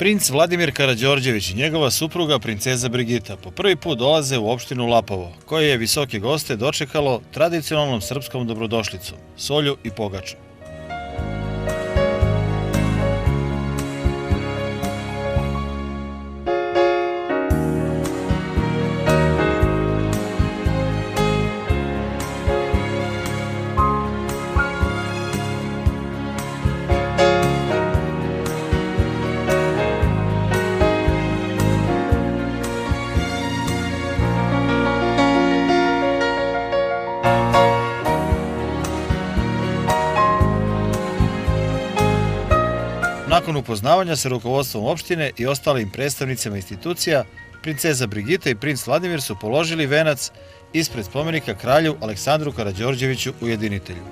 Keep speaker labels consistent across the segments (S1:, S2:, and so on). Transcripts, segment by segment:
S1: Princ Vladimir Karađorđević i njegova supruga princeza Brigita po prvi put dolaze u opštinu Lapovo, koje je visoke goste dočekalo tradicionalnom srpskom dobrodošlicom, solju i pogačom. Nakon upoznavanja sa rukovodstvom opštine i ostalim predstavnicima institucija, princeza Brigita i princ Vladimir su položili venac ispred spomenika kralju Aleksandru Karađorđeviću ujedinitelju.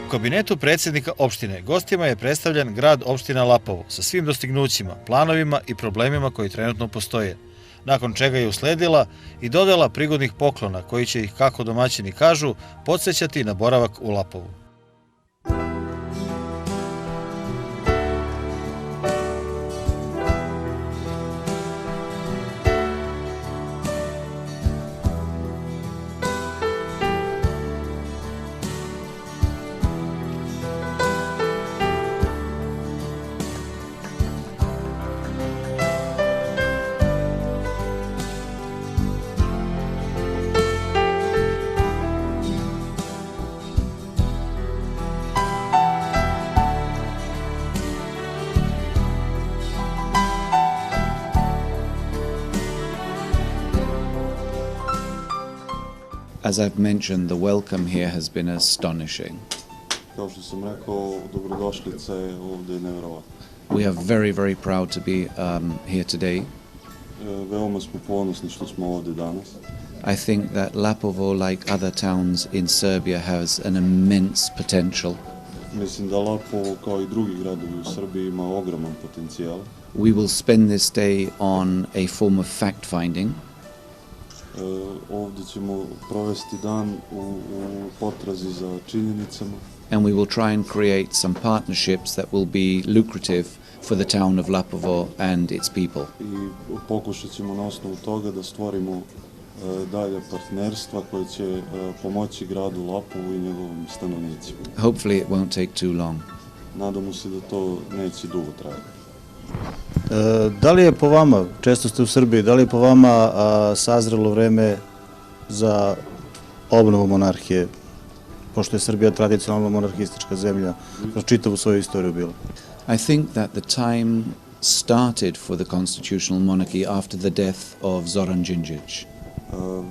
S1: U kabinetu predsjednika opštine gostima je predstavljen grad opština Lapovo sa svim dostignućima, planovima i problemima koji trenutno postoje, nakon čega je usledila i dodala prigodnih poklona koji će ih, kako domaćini kažu, podsjećati na boravak u Lapovu.
S2: As I've mentioned, the welcome here has been astonishing.
S3: Kao što sam rekao, dobrodošlica je ovdje nevjerovatna.
S2: We are very, very proud to be here today.
S3: Veoma smo ponosni što smo ovdje danas.
S2: I think that Lapovo, like other towns in Serbia, has an immense potential.
S3: Mislim da Lapovo, kao i drugi gradovi u Srbiji, ima ogroman potencijal.
S2: We will spend this day on a form of fact-finding.
S3: Ovdje ćemo provesti dan u potrazi za činjenicama.
S2: And we will try and create some partnerships that will be lucrative for the town of Lapovo and its people.
S3: I pokušat ćemo na osnovu toga da stvorimo dalje partnerstva koje će pomoći gradu Lapovu i njegovim stanovnicima.
S2: Hopefully it won't take too long.
S3: Nadamo se da to neće dugo trajati.
S4: Da li je po vama, često ste u Srbiji, da li je po vama sazrelo vreme za obnovu monarhije, pošto je Srbija tradicionalno monarhistička zemlja, kroz čitavu svoju istoriju bila?
S2: I think that the time started for the constitutional monarchy after the death of Zoran Đinđić.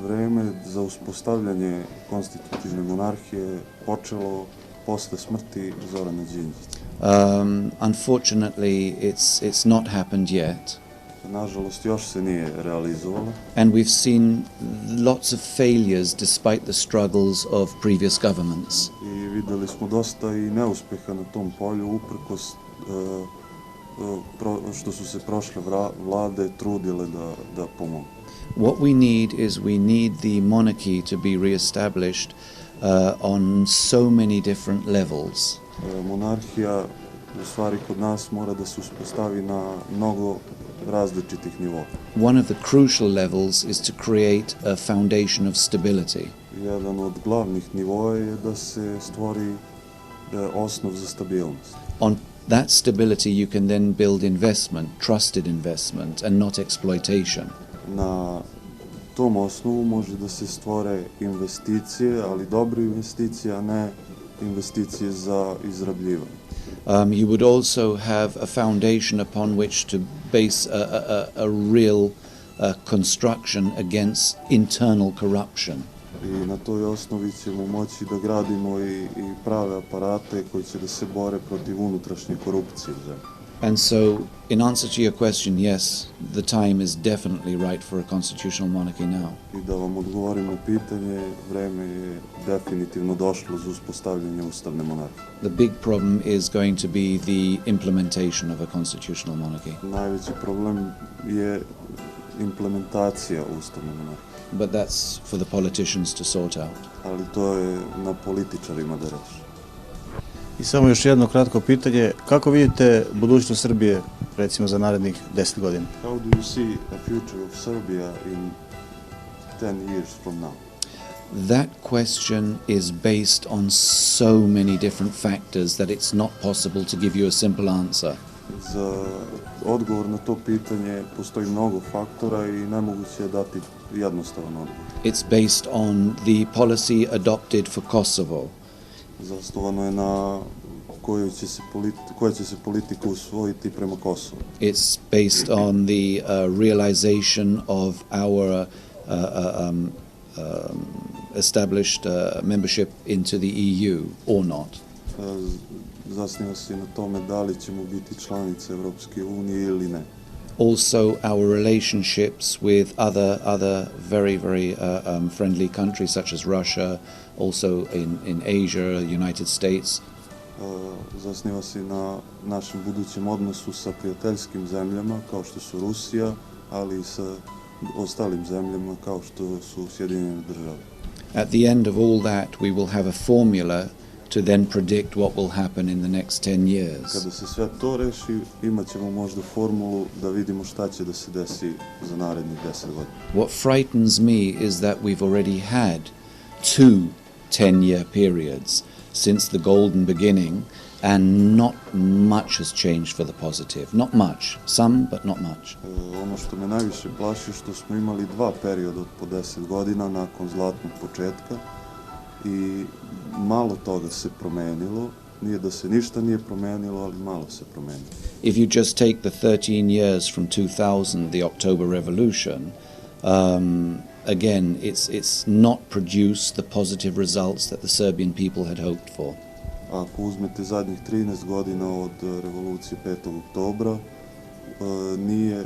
S3: Vreme za uspostavljanje konstitutivne monarhije počelo posle smrti Zorana Đinđića.
S2: Unfortunately, it's not happened yet.
S3: Nažalost, još se nije realizovalo.
S2: And we've seen lots of failures despite the struggles of previous governments.
S3: I videli smo dosta i neuspeha na tom polju uprkos što su se prošle vlade trudile da pomogu.
S2: What we need is we need the monarchy to be reestablished on so many different levels.
S3: Monarhija u stvari kod nas mora da se uspostavi na mnogo različitih nivoa.
S2: One of the crucial levels is to create a foundation of stability.
S3: Jedan od glavnih nivoa je da se stvori osnov za stabilnost.
S2: On that stability you can then build investment, trusted investment, and not exploitation.
S3: Na tom osnovu može da se stvore investicije, ali dobre investicije, a ne investicije za izrabljivanje.
S2: You would also have a foundation upon which to base a real construction against internal corruption.
S3: I na toj osnovi ćemo moći da gradimo i prave aparate koji će da se bore protiv unutrašnje korupcije u zemlji.
S2: And so, in answer to your question, yes, the time is definitely right for a constitutional monarchy now.
S3: I da vam odgovorim na pitanje, vreme je definitivno došlo za uspostavljanje ustavne monarhije.
S2: The big problem is going to be the implementation of a constitutional monarchy.
S3: Najveći problem je implementacija ustavne monarhije.
S2: But that's for the politicians to sort out.
S3: Ali to je na političarima da reši.
S4: I samo još jedno kratko pitanje, kako vidite budućnost Srbije, recimo za narednih 10 godina?
S3: How do you see a future of Serbia in 10 years from now?
S2: That question is based on so many different factors that it's not possible to give you a simple answer.
S3: Za odgovor na to pitanje postoji mnogo faktora i nemoguće je dati jednostavan odgovor.
S2: It's based on the policy adopted for Kosovo.
S3: Zasnovano je na koja će se politika usvojiti prema Kosovu.
S2: It's based on the realization of our established membership into the EU or not.
S3: Zasniva se na tome da li ćemo biti članice Evropske unije ili ne.
S2: Also, our relationships with other very friendly countries such as Russia, also in Asia, United States.
S3: Zasniva se na našem budućem odnosu sa prijateljskim zemljama kao što su Rusija, ali i sa ostalim zemljama kao što su Sjedinjene države.
S2: At the end of all that, we will have a formula to then predict what will happen in the next 10 years.
S3: Kada se sve to reši, imat ćemo možda formulu da vidimo šta će da se desi za narednih 10 godina.
S2: What frightens me is that we've already had 2 10-year periods since the golden beginning, and not much has changed for the positive. Not much. Some, but not much.
S3: Ono što me najviše plaši što smo imali 2 perioda od po 10 godina nakon zlatnog početka i malo toga se promenilo. Nije da se ništa nije promenilo, ali malo se promenilo.
S2: If you just take the 13 years from 2000, the October Revolution, again, it's not produced the positive results that the Serbian people had hoped for.
S3: Ako uzmete zadnjih 13 godina od revolucije 5. oktobra, nije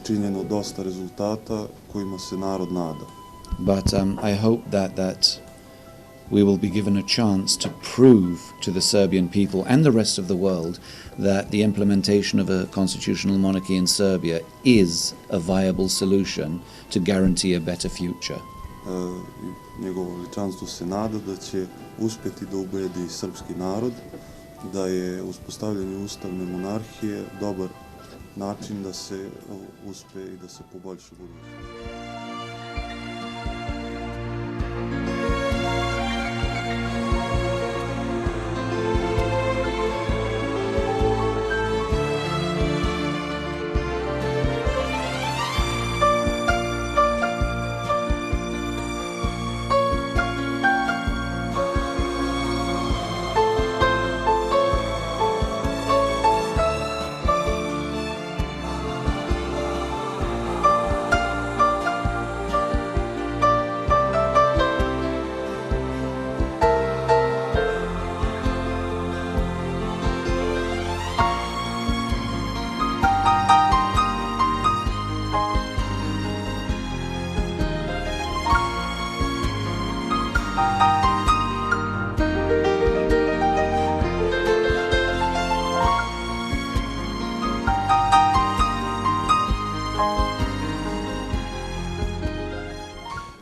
S3: učinjeno dosta rezultata kojima se narod nada.
S2: But I hope that we will be given a chance to prove to the Serbian people and the rest of the world that the implementation of a constitutional monarchy in Serbia is a viable solution to guarantee a better future.
S3: Njegovo veličanstvo se nada da će uspjeti da ubedi srpski narod da je uspostavljanje ustavne monarhije dobar način da se uspe i da se poboljša budućnost.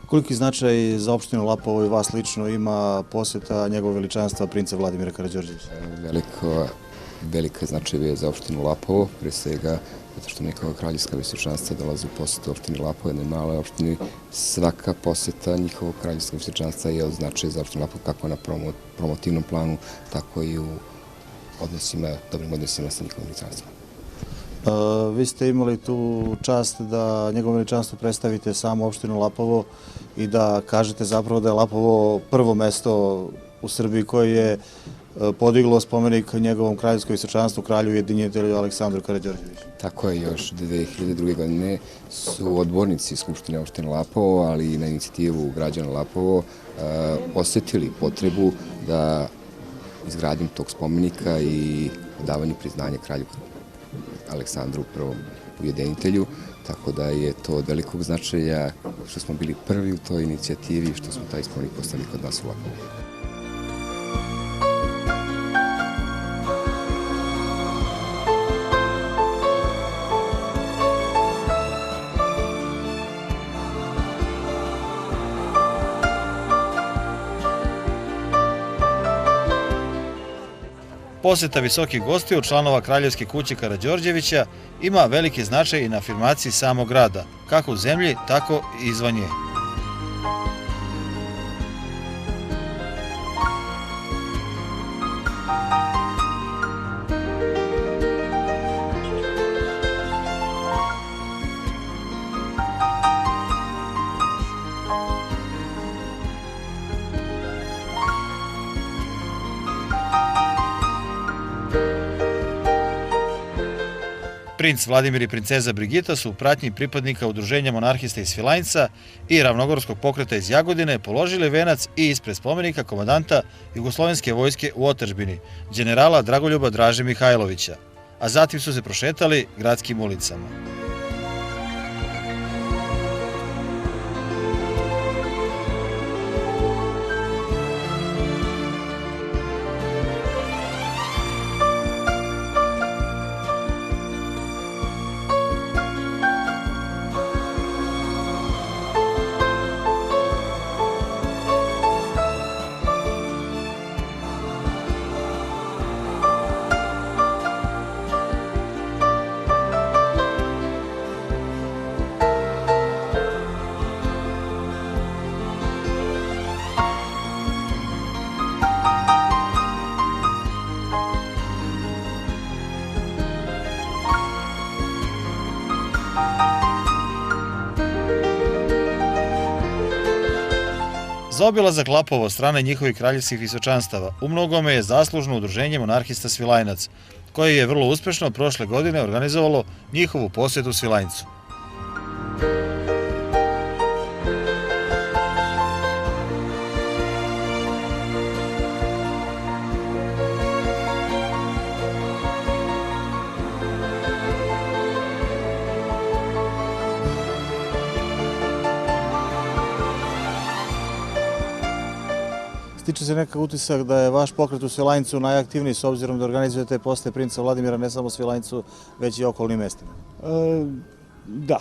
S4: Koliki značaj za opštinu Lapovo i vas lično ima posjeta njegovog veličanstva princa Vladimira Karađorđevića?
S5: Velika značaj je za opštinu Lapovo, pre svega zato što njihova kraljevska visočanstva dolaze u posjetu opštini Lapovo, jednoj maloj opštini. Svaka posjeta njihovog kraljevskog visočanstva je od značaja za opštinu Lapovo, kako na promotivnom planu, tako i u dobrim odnosima sa njihovim veličanstvom.
S4: Vi ste imali tu čast da njegovo veličanstvo predstavite samo opštinu Lapovo i da kažete zapravo da je Lapovo prvo mesto u Srbiji koje je podiglo spomenik njegovom kraljevskom visočanstvu, kralju ujedinitelju Aleksandru Karađorđeviću.
S5: Tako je, još 2002. godine su odbornici Skupštine opštine Lapovo, ali i na inicijativu građana Lapovo osjetili potrebu da izgradnjom tog spomenika i davanju priznanja kralju Aleksandru prvom ujedinitelju, tako da je to od velikog značaja što smo bili prvi u toj inicijativi i što smo taj spomenik postavili kod nas u Lapovu.
S1: Posjeta visokih gostiju članova Kraljevske kuće Karađorđevića ima veliki značaj i na afirmaciji samog grada, kako u zemlji, tako i izvan nje. Princ Vladimir i princeza Brigita su u pratnji pripadnika Udruženja monarhista iz Svilajnca i Ravnogorskog pokreta iz Jagodine položili venac i ispred spomenika komandanta Jugoslovenske vojske u otadžbini, generala Dragoljuba Draže Mihajlovića, a zatim su se prošetali gradskim ulicama. Za obilazak Lapova od strane njihovih kraljevskih visočanstava u mnogome je zaslužno Udruženje monarhista Svilajnac, koje je vrlo uspešno prošle godine organizovalo njihovu posjetu Svilajncu.
S4: Stiče se nekakav utisak da je vaš pokret u Svilajncu najaktivniji s obzirom da organizujete posete princa Vladimira ne samo u Svilajncu, već i okolnim mestima.
S6: Da,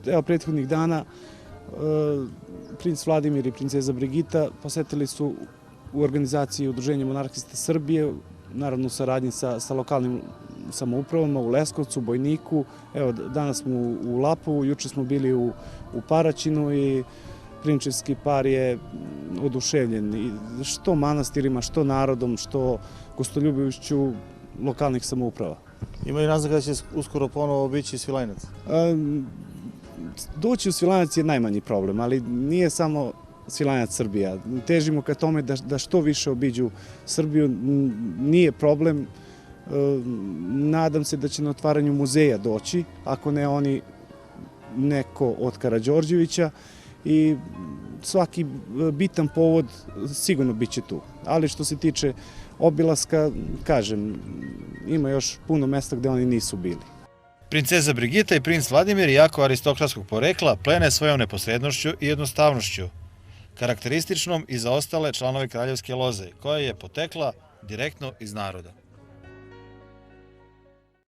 S6: evo prethodnih dana princ Vladimir i princeza Brigita posetili su u organizaciji Udruženja monarhista Srbije, naravno u saradnji sa lokalnim samoupravama u Leskovcu, Bojniku. Evo, danas smo u Lapovu, juče smo bili u Paraćinu i prinčevski par je oduševljen što manastirima, što narodom, što gostoljubivošću lokalnih samouprava.
S4: Ima li naznaka da će uskoro ponovo obići Svilajnac?
S6: Doći u Svilajnac je najmanji problem, ali nije samo Svilajnac Srbija. Težimo ka tome da što više obiđu Srbiju, nije problem. Nadam se da će na otvaranju muzeja doći, ako ne oni, neko od Karađorđevića, i svaki bitan povod sigurno bit će tu. Ali što se tiče obilaska, kažem, ima još puno mesta gde oni nisu bili.
S1: Princeza Brigita i princ Vladimir, jako aristokratskog porekla, plene svojom neposrednošću i jednostavnošću, karakterističnom i za ostale članove kraljevske loze, koja je potekla direktno iz naroda.